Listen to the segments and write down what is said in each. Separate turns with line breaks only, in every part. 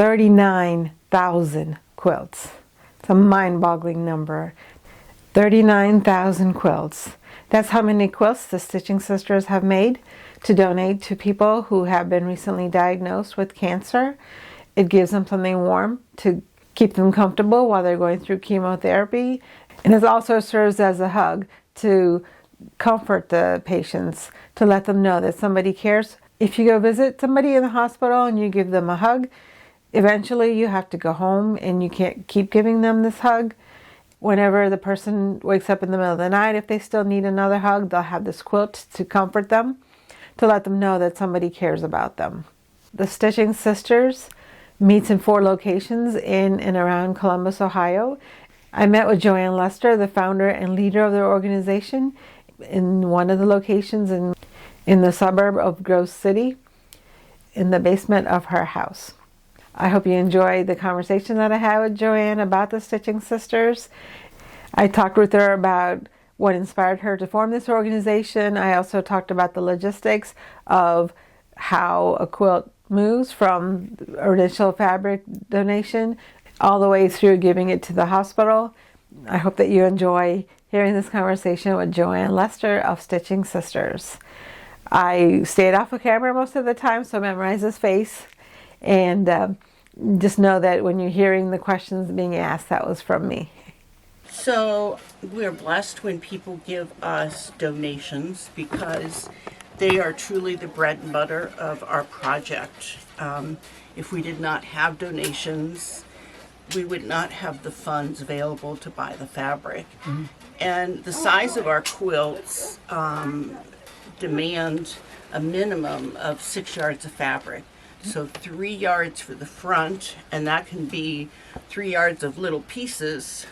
39,000 quilts. It's a mind-boggling number. 39,000 quilts. That's how many quilts the Stitching Sisters have made to donate to people who have been recently diagnosed with cancer. It gives them something warm to keep them comfortable while they're going through chemotherapy. And it also serves as a hug to comfort the patients, to let them know that somebody cares. If you go visit somebody in the hospital and you give them a hug, eventually you have to go home and you can't keep giving them this hug. Whenever the person wakes up in the middle of the night, if they still need another hug, they'll have this quilt to comfort them, to let them know that somebody cares about them. The Stitching Sisters meets in 4 locations in and around Columbus, Ohio. I met with Joanne Lester, the founder and leader of their organization, in one of the locations in the suburb of Grove City, in the basement of her house. I hope you enjoyed the conversation that I had with Joanne about the Stitching Sisters. I talked with her about what inspired her to form this organization. I also talked about the logistics of how a quilt moves from initial fabric donation all the way through giving it to the hospital. I hope that you enjoy hearing this conversation with Joanne Lester of Stitching Sisters. I stayed off of camera most of the time, so memorize his face. And just know that when you're hearing the questions being asked, that was from me.
So we're blessed when people give us donations because they are truly the bread and butter of our project. If we did not have donations, we would not have the funds available to buy the fabric. Mm-hmm. And the size of our quilts demand a minimum of 6 yards of fabric. So 3 yards for the front, and that can be 3 yards of little pieces,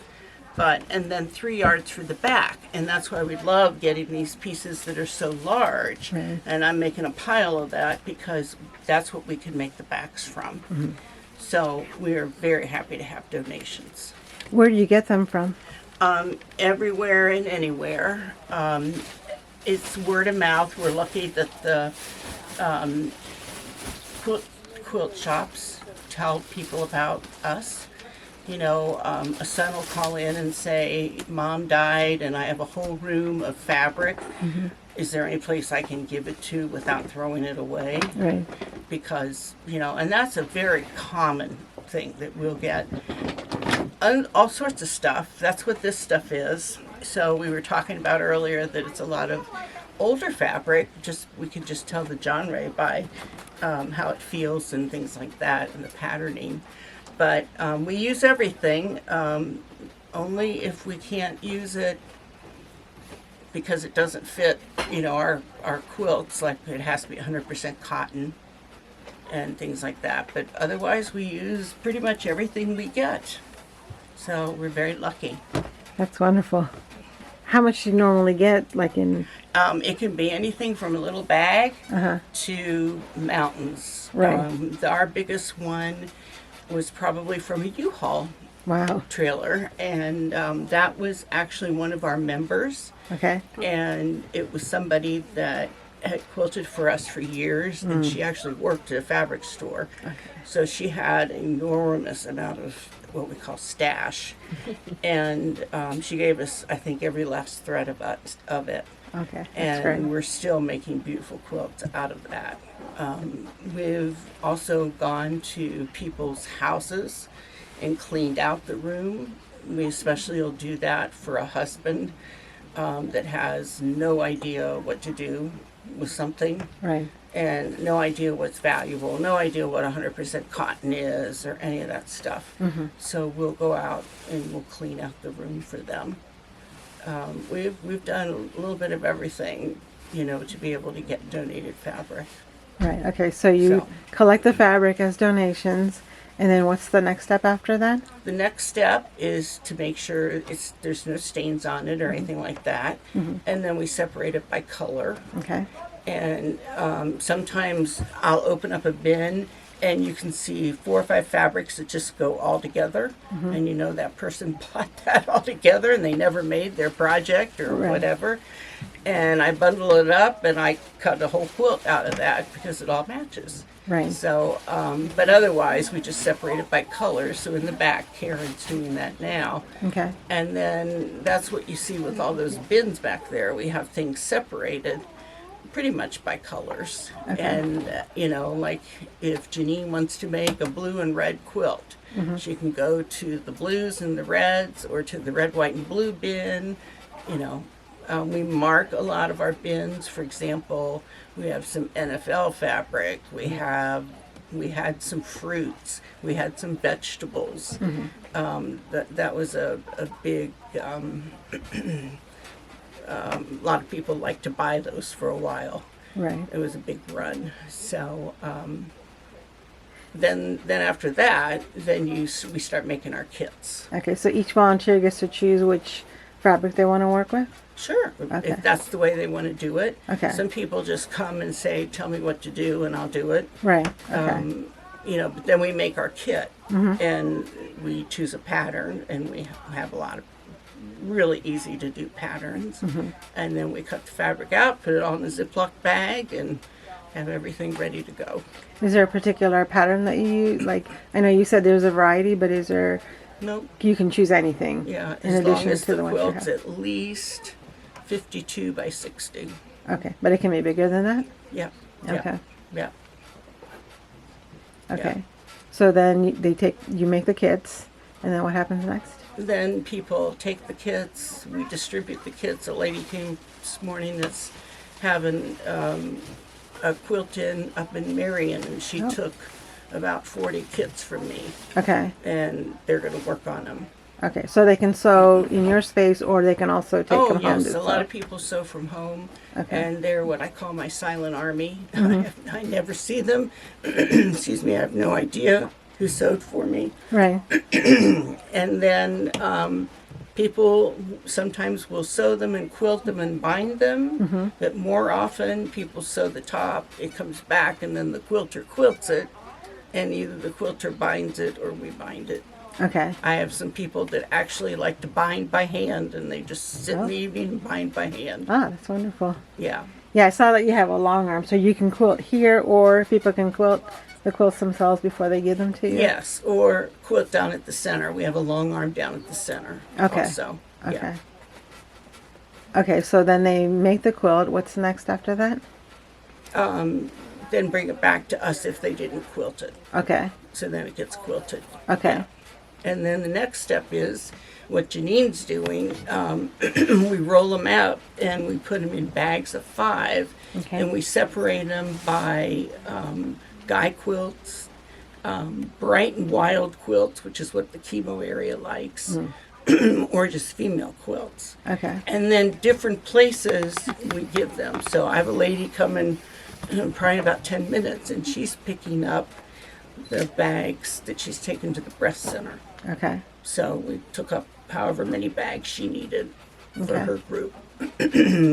and then 3 yards for the back. And that's why we love getting these pieces that are so large. Right. And I'm making a pile of that because that's what we can make the backs from. Mm-hmm. So we're very happy to have donations.
Where do you get them from?
Everywhere and anywhere. It's word of mouth. We're lucky that the quilt shops tell people about us. You know, a son will call in and say, Mom died and I have a whole room of fabric. Mm-hmm. Is there any place I can give it to without throwing it away? Right. Because, and that's a very common thing that we'll get. All sorts of stuff. That's what this stuff is. So we were talking about earlier that it's a lot of older fabric. We can just tell the genre by how it feels and things like that and the patterning. But we use everything, only if we can't use it because it doesn't fit, our quilts, like it has to be 100% cotton and things like that. But otherwise we use pretty much everything we get. So we're very lucky.
That's wonderful. How much do you normally get, like in?
It can be anything from a little bag to mountains.
Right.
Our biggest one was probably from a U-Haul trailer, and that was actually one of our members. Okay. And it was somebody that had quilted for us for years, and she actually worked at a fabric store. Okay. So she had an enormous amount of what we call stash, and she gave us, I think, every last thread of it. Okay, that's great. And we're still making beautiful quilts out of that. We've also gone to people's houses and cleaned out the room. We especially will do that for a husband that has no idea what to do with something. Right. And no idea what's valuable, no idea what 100% cotton is or any of that stuff. Mm-hmm. So we'll go out and we'll clean out the room for them. We've done a little bit of everything, to be able to get donated fabric.
Right. Okay. So you collect the fabric as donations, and then what's the next step after that?
The next step is to make sure there's no stains on it or anything like that, and then we separate it by color. Okay. And sometimes I'll open up a bin and you can see 4 or 5 fabrics that just go all together, and that person bought that all together and they never made their project or whatever. and I bundle it up and I cut a whole quilt out of that because it all matches.
Right.
So, but otherwise we just separate it by color. So in the back, Karen's doing that now.
Okay.
And then that's what you see with all those bins back there. We have things separated pretty much by colors.
Okay.
And, like if Janine wants to make a blue and red quilt, she can go to the blues and the reds or to the red, white, and blue bin. We mark a lot of our bins. For example, we have some NFL fabric. We had some fruits. We had some vegetables. That was a big. A lot of people like to buy those for a while.
Right.
It was a big run. So then after that, we start making our kits.
Okay, so each volunteer gets to choose which fabric they want to work with?
Sure,
Okay.
if that's the way they want to do it.
Okay.
Some people just come and say, tell me what to do, and I'll do it.
Right. Okay.
But then we make our kit, and we choose a pattern, and we have a lot of really easy to do patterns. And then we cut the fabric out, put it all in a Ziploc bag, and have everything ready to go.
Is there a particular pattern that you use? Like, I know you said there's a variety, but is there...
Nope.
You can choose anything.
Yeah,
in
as
addition
long as
to
the
ones you
quilt's
have.
at least 52 by 60.
Okay, but it can be bigger than that?
Yep.
Okay.
Yep.
Okay. So then you make the kits, and then what happens next?
Then people take the kits, we distribute the kits. A lady came this morning that's having a quilt in up in Marion, and she took about 40 kits from me.
Okay.
And they're going to work on them.
Okay, so they can sew in your space, or they can also take them home.
Oh, yes,
to
a lot
sew.
of people sew from home,
Okay.
and they're what I call my silent army. I never see them. Excuse me, I have no idea who sewed for me.
Right.
And then people sometimes will sew them and quilt them and bind them, but more often people sew the top, it comes back, and then the quilter quilts it, and either the quilter binds it or we bind it.
Okay.
I have some people that actually like to bind by hand, and they just sit in the evening and bind by hand.
Ah, that's wonderful.
Yeah.
Yeah, I saw that you have a long arm, so you can quilt here, or people can quilt the quilts themselves before they give them to you?
Yes, or quilt down at the center. We have a long arm down at the center.
Okay.
Also.
Okay.
Yeah.
Okay, so then they make the quilt. What's next after that?
Then bring it back to us if they didn't quilt it.
Okay.
So then it gets quilted.
Okay.
And then the next step is what Janine's doing. We roll them out and we put them in bags of 5.
Okay.
And we separate them by guy quilts, bright and wild quilts, which is what the chemo area likes, or just female quilts.
Okay.
And then different places we give them. So I have a lady coming probably in about 10 minutes, and she's picking up the bags that she's taken to the breast center.
Okay.
So we took up however many bags she needed for
Okay.
her group.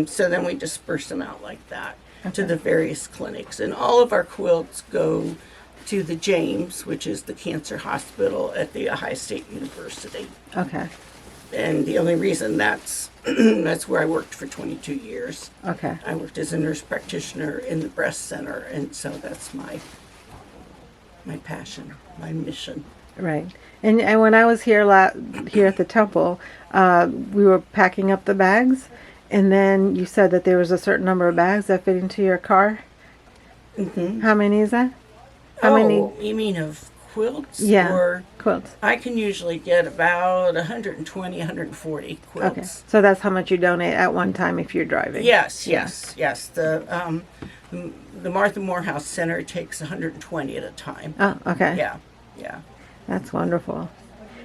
So then we disperse them out like that to the various clinics. And all of our quilts go to the James, which is the cancer hospital at the Ohio State University.
Okay.
And the only reason that's where I worked for 22 years.
Okay.
I worked as a nurse practitioner in the breast center, and so that's my passion, my mission.
Right. And when I was here here at the temple, we were packing up the bags, and then you said that there was a certain number of bags that fit into your car.
Mm-hmm.
How many is that? How many?
You mean of quilts?
Yeah.
Or
Quilts.
I can usually get about 120, 140 quilts.
Okay. So that's how much you donate at one time if you're driving.
Yes. The Martha Morehouse Center takes 120 at a time.
Oh, okay.
Yeah.
That's wonderful.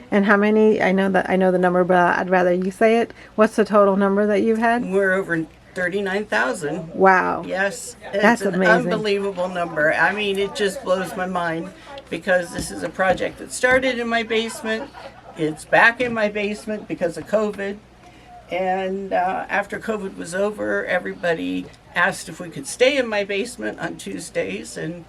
And how many? I know the number, but I'd rather you say it. What's the total number that you've had?
We're over 39,000.
Wow.
Yes.
That's
it's an
amazing.
unbelievable number. I mean, it just blows my mind because this is a project that started in my basement. It's back in my basement because of COVID. And after COVID was over, everybody asked if we could stay in my basement on Tuesdays, and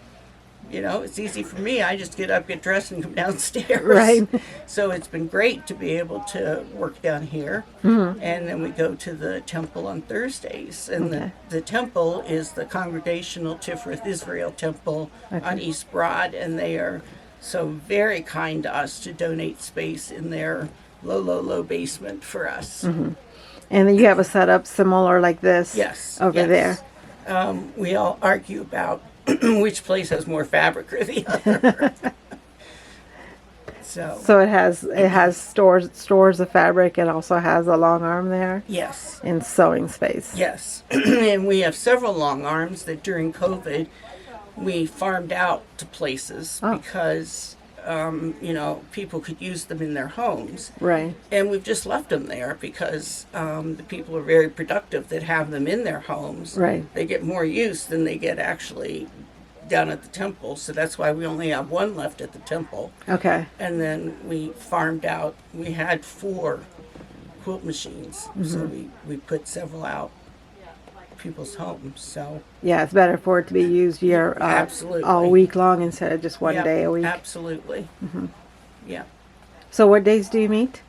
it's easy for me. I just get up, get dressed, and come downstairs.
Right.
So it's been great to be able to work down here. And then we go to the temple on Thursdays. And the temple is the Congregational Tiferet Israel Temple on East Broad. And they are so very kind to us to donate space in their low basement for us.
And then you have a setup similar like this over there.
We all argue about which place has more fabric or the other. So
it has stores of fabric. It also has a long arm there.
Yes.
And sewing space.
Yes. And we have several long arms that during COVID we farmed out to places because people could use them in their homes.
Right.
And we've just left them there because the people are very productive that have them in their homes.
Right.
They get more use than they get actually down at the temple. So that's why we only have one left at the temple.
Okay.
And then we farmed out. We had 4 quilt machines. So we put several out people's homes. So
yeah, it's better for it to be used
absolutely
all week long instead of just one day a week.
Absolutely. Yeah.
So what days do you meet?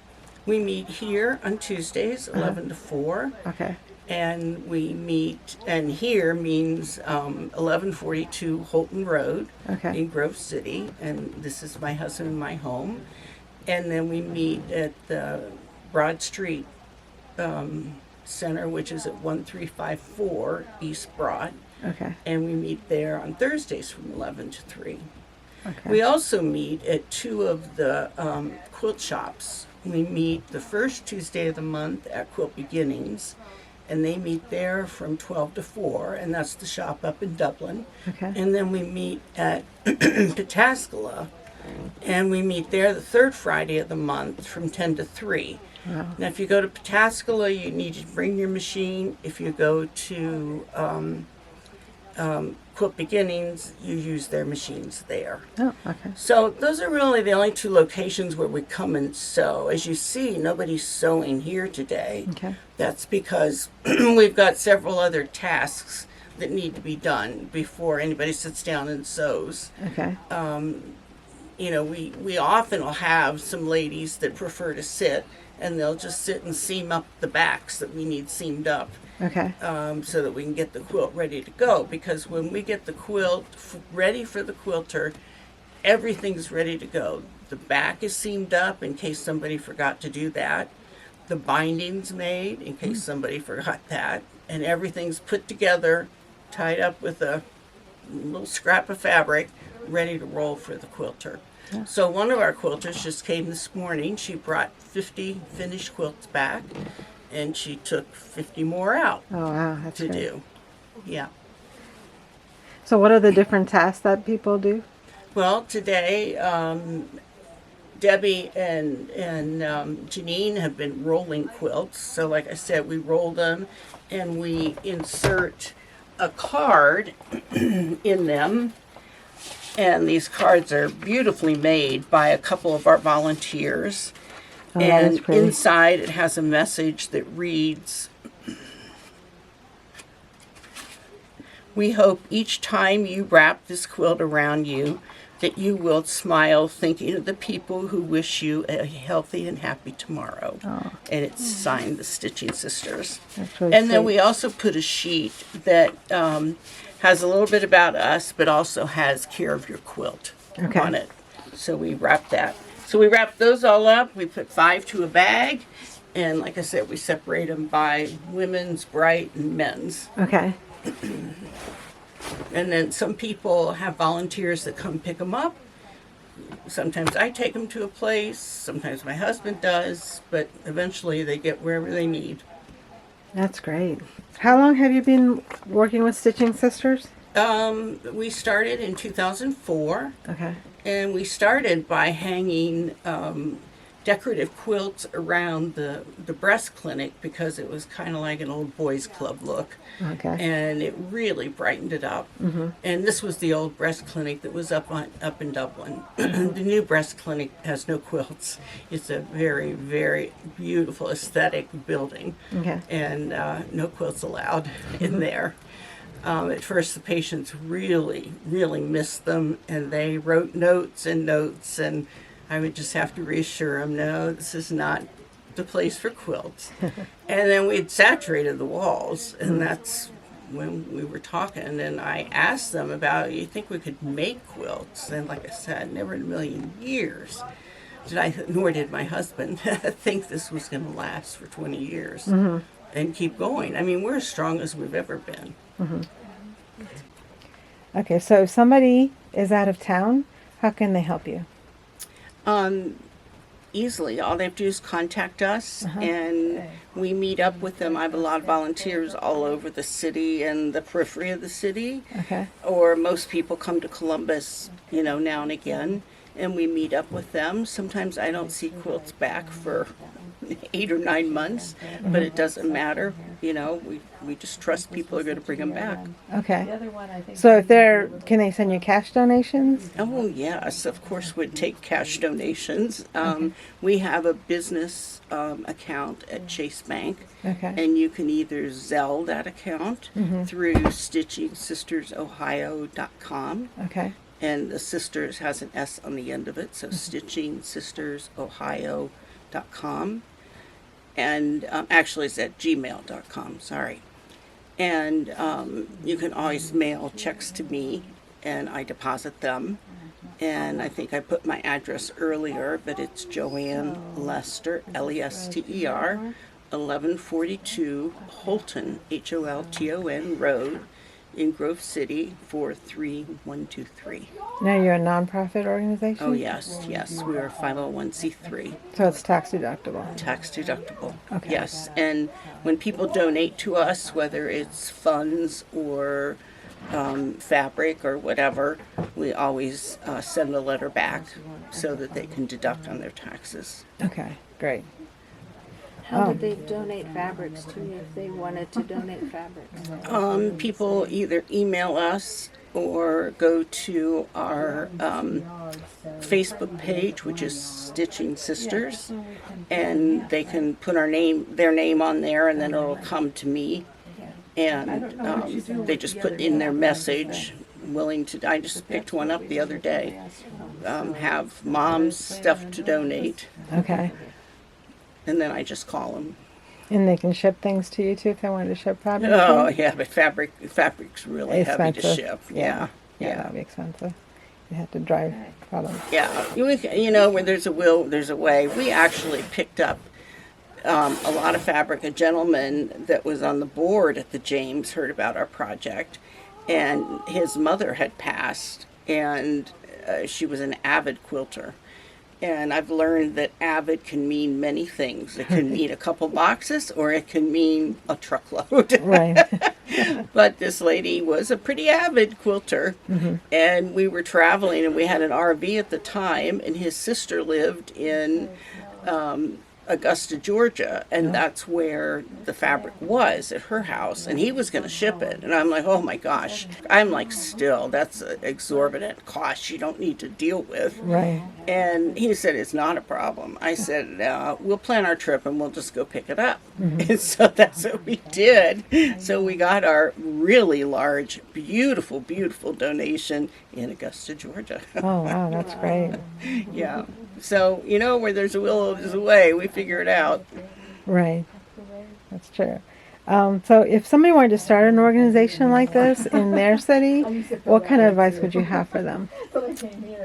We meet here on Tuesdays, 11 to 4.
Okay.
And we meet, and here means 1142 Holton Road in Grove City. And this is my husband and my home. And then we meet at the Broad Street Center, which is at 1354 East Broad.
Okay.
And we meet there on Thursdays from 11 to 3.
Okay.
We also meet at 2 of the quilt shops. We meet the first Tuesday of the month at Quilt Beginnings, and they meet there from 12 to 4, and that's the shop up in Dublin.
Okay.
And then we meet at Pataskala, and we meet there the third Friday of the month from 10 to 3.
Wow.
Now, if you go to Pataskala, you need to bring your machine. If you go to Quilt Beginnings, you use their machines there.
Oh, okay.
So those are really the only 2 locations where we come and sew. As you see, nobody's sewing here today.
Okay.
That's because we've got several other tasks that need to be done before anybody sits down and sews.
Okay.
We often will have some ladies that prefer to sit, and they'll just sit and seam up the backs that we need seamed up.
Okay.
So that we can get the quilt ready to go. Because when we get the quilt ready for the quilter, everything's ready to go. The back is seamed up in case somebody forgot to do that. The binding's made in case somebody forgot that. And everything's put together, tied up with a little scrap of fabric, ready to roll for the quilter. Yeah. So one of our quilters just came this morning. She brought 50 finished quilts back, and she took 50 more out
to
do. Yeah.
So what are the different tasks that people do?
Well, today, Debbie and Janine have been rolling quilts. So like I said, we roll them, and we insert a card in them. And these cards are beautifully made by a couple of our volunteers.
Oh,
and inside it has a message that reads, "We hope each time you wrap this quilt around you that you will smile thinking of the people who wish you a healthy and happy tomorrow."
Oh.
And it's signed the Stitching Sisters.
Really
and then we also put a sheet that has a little bit about us, but also has care of your quilt on it. So we wrap that. So we wrap those all up. We put 5 to a bag. And like I said, we separate them by women's, bright, and men's.
Okay.
And then some people have volunteers that come pick them up. Sometimes I take them to a place. Sometimes my husband does. But eventually they get wherever they need.
That's great. How long have you been working with Stitching Sisters?
We started in 2004.
Okay.
And we started by hanging decorative quilts around the breast clinic because it was kind of like an old boys club look.
Okay.
And it really brightened it up. Mm-hmm. And this was the old breast clinic that was up in Dublin. The new breast clinic has no quilts. It's a very, very beautiful aesthetic building.
Okay.
And no quilts allowed in there. At first, the patients really, really missed them, and they wrote notes and notes, and I would just have to reassure them, no, this is not the place for quilts. And then we'd saturated the walls, and that's when we were talking, and I asked them about, you think we could make quilts? And like I said, never in a million years nor did my husband, think this was going to last for 20 years and keep going. I mean, we're as strong as we've ever been.
Okay, so if somebody is out of town, how can they help you?
Easily. All they have to do is contact us, and we meet up with them. I have a lot of volunteers all over the city and the periphery of the city.
Okay.
Or most people come to Columbus, now and again, and we meet up with them. Sometimes I don't see quilts back for 8 or 9 months, but it doesn't matter. We just trust people are going to bring them back.
Okay. So can they send you cash donations?
Oh, yes, of course we'd take cash donations. We have a business account at Chase Bank, and you can either Zelle that account through stitchingsistersohio.com.
Okay.
And the sisters has an S on the end of it, so stitchingsistersohio.com. And actually it's at gmail.com, sorry. And you can always mail checks to me, and I deposit them. And I think I put my address earlier, but it's Joanne Lester, Lester, 1142 Holton, Holton Road, in Grove City, 43123.
Now you're a nonprofit organization?
Oh, yes. We are 501c3.
So it's tax deductible?
Tax deductible,
okay.
Yes. And when people donate to us, whether it's funds or fabric or whatever, we always send a letter back so that they can deduct on their taxes.
Okay, great.
How did they donate fabrics to you if they wanted to donate fabrics?
People either email us or go to our Facebook page, which is Stitching Sisters, and they can put their name on there, and then it'll come to me. And they just put in their message, I just picked one up the other day, have mom's stuff to donate.
Okay.
And then I just call them.
And they can ship things to you too if they wanted to ship fabric?
Oh, yeah, but fabric's really
expensive.
Heavy to ship.
Yeah, that'd be expensive. You have to drive products.
Yeah, where there's a will, there's a way. We actually picked up a lot of fabric. A gentleman that was on the board at the James heard about our project, and his mother had passed, and she was an avid quilter. And I've learned that avid can mean many things. It can mean a couple boxes, or it can mean a truckload.
Right.
But this lady was a pretty avid quilter, and we were traveling, and we had an RV at the time, and his sister lived in Augusta, Georgia, and that's where the fabric was at her house, and he was going to ship it, and I'm like, oh my gosh, I'm like, still, that's an exorbitant cost you don't need to deal with.
Right.
And he said, it's not a problem. I said, we'll plan our trip and we'll just go pick it up. And so that's what we did. So we got our really large, beautiful, beautiful donation in Augusta, Georgia.
Oh, wow, that's great.
Yeah. So, where there's a will, there's a way. We figure it out.
Right. That's true. So if somebody wanted to start an organization like this in their city, what kind of advice would you have for them?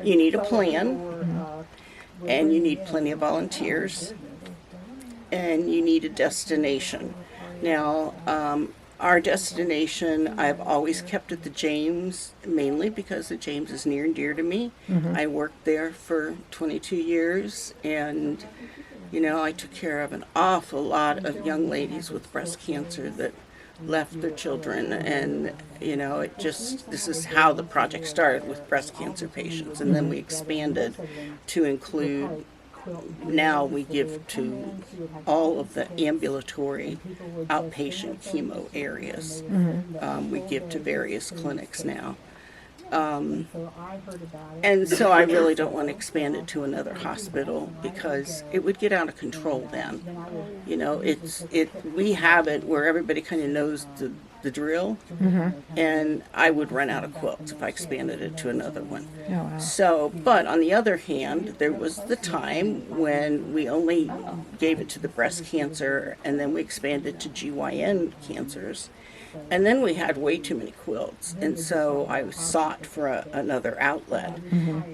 You need a plan, and you need plenty of volunteers, and you need a destination. Now, our destination, I've always kept at the James, mainly because the James is near and dear to me. I worked there for 22 years, and I took care of an awful lot of young ladies with breast cancer that left their children, and this is how the project started, with breast cancer patients, and then we expanded to include, now we give to all of the ambulatory outpatient chemo areas. We give to various clinics now. And so I really don't want to expand it to another hospital, because it would get out of control then. We have it where everybody kind of knows the drill, and I would run out of quilts if I expanded it to another one.
Oh, wow.
So, but on the other hand, there was the time when we only gave it to the breast cancer, and then we expanded to GYN cancers, and then we had way too many quilts, and so I sought for another outlet.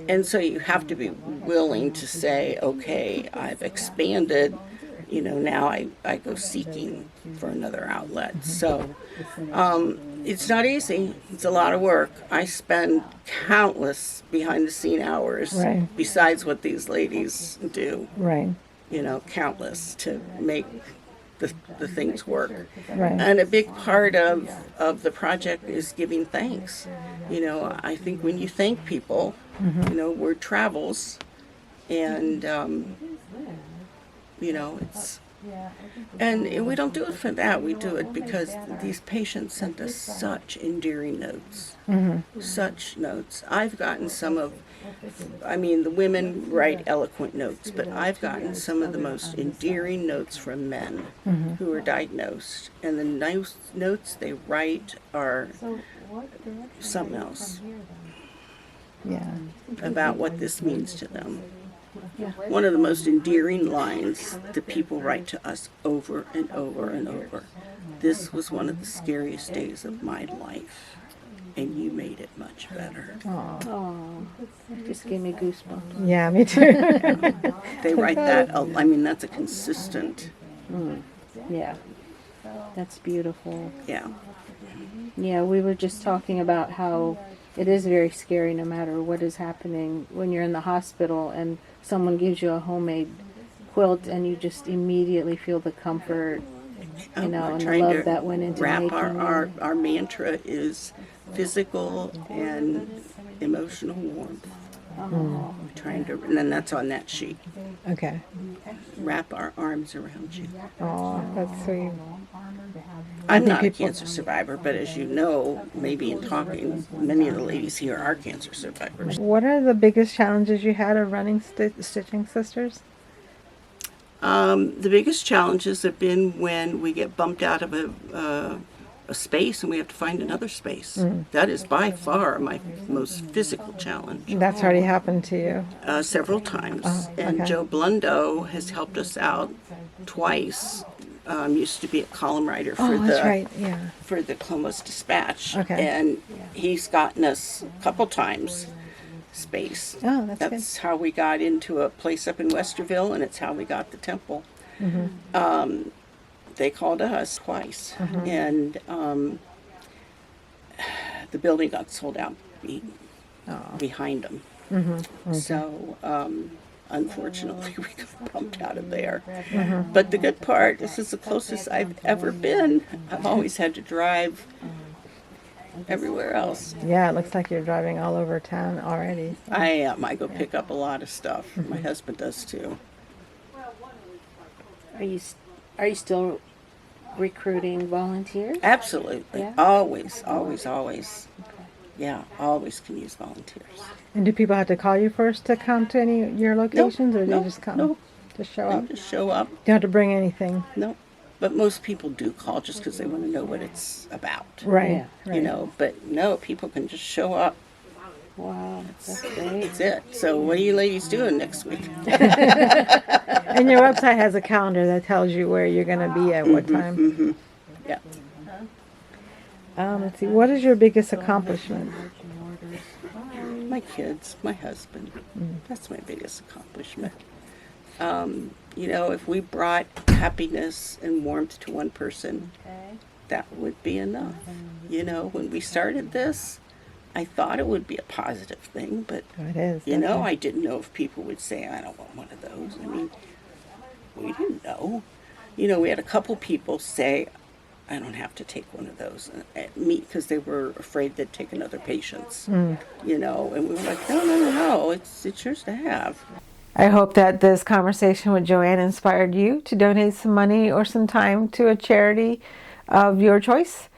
And so you have to be willing to say, okay, I've expanded, now I go seeking for another outlet. So it's not easy. It's a lot of work. I spend countless behind the scene hours besides what these ladies do.
Right.
Countless to make the things work.
Right.
And a big part of the project is giving thanks. I think when you thank people, word travels, and it's, and we don't do it for that. We do it because these patients sent us such endearing notes. Such notes. I've gotten the women write eloquent notes, but I've gotten some of the most endearing notes from men who are diagnosed. And the notes they write are something else about what this means to them. One of the most endearing lines that people write to us over and over and over. This was one of the scariest days of my life, and you made it much better.
Oh, just gave me goosebumps.
Yeah, me too.
They write that. That's a consistent.
Yeah, that's beautiful.
Yeah.
Yeah, we were just talking about how it is very scary no matter what is happening when you're in the hospital and someone gives you a homemade quilt and you just immediately feel the comfort, and the love that went into making it.
Our mantra is physical and emotional warmth. And then that's on that sheet.
Okay.
Wrap our arms around you.
Oh, that's sweet.
I'm not a cancer survivor, but as you know, maybe in talking, many of the ladies here are cancer survivors.
What are the biggest challenges you had of running Stitching Sisters?
The biggest challenges have been when we get bumped out of a space and we have to find another space. That is by far my most physical challenge.
That's already happened to you?
Several times. And Joe Blundo has helped us out twice. Used to be a column writer for for the Columbus Dispatch. And he's gotten us a couple times space.
Oh, that's
good. How we got into a place up in Westerville, and it's how we got the temple. They called us twice, and the building got sold out behind them. So unfortunately, we got bumped out of there. But the good part, this is the closest I've ever been. I've always had to drive everywhere else.
Yeah, it looks like you're driving all over town already.
I am. I go pick up a lot of stuff. My husband does too.
Are you still recruiting volunteers?
Absolutely.
Yeah?
Always. Yeah, always can use volunteers.
And do people have to call you first to come to any of your locations, or they just come?
No.
Just show up?
Just show up.
You don't have to bring anything?
No. But most people do call just because they want to know what it's about.
Right.
But no, people can just show up.
Wow, that's great.
That's it. So what are you ladies doing next week?
And your website has a calendar that tells you where you're going to be at what time.
Yeah.
Let's see. What is your biggest accomplishment?
My kids, my husband. That's my biggest accomplishment. If we brought happiness and warmth to one person, that would be enough. When we started this, I thought it would be a positive thing, but,
it is.
I didn't know if people would say, I don't want one of those. We didn't know. We had a couple people say, I don't have to take one of those at me, because they were afraid they'd take another patient's, and we were like, no, it's yours to have.
I hope that this conversation with Joanne inspired you to donate some money or some time to a charity of your choice.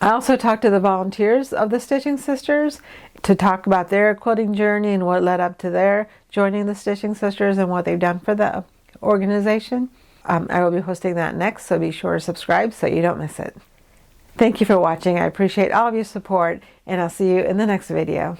I also talked to the volunteers of the Stitching Sisters to talk about their quilting journey and what led up to their joining the Stitching Sisters and what they've done for the organization. I will be hosting that next, so be sure to subscribe so you don't miss it. Thank you for watching. I appreciate all of your support, and I'll see you in the next video.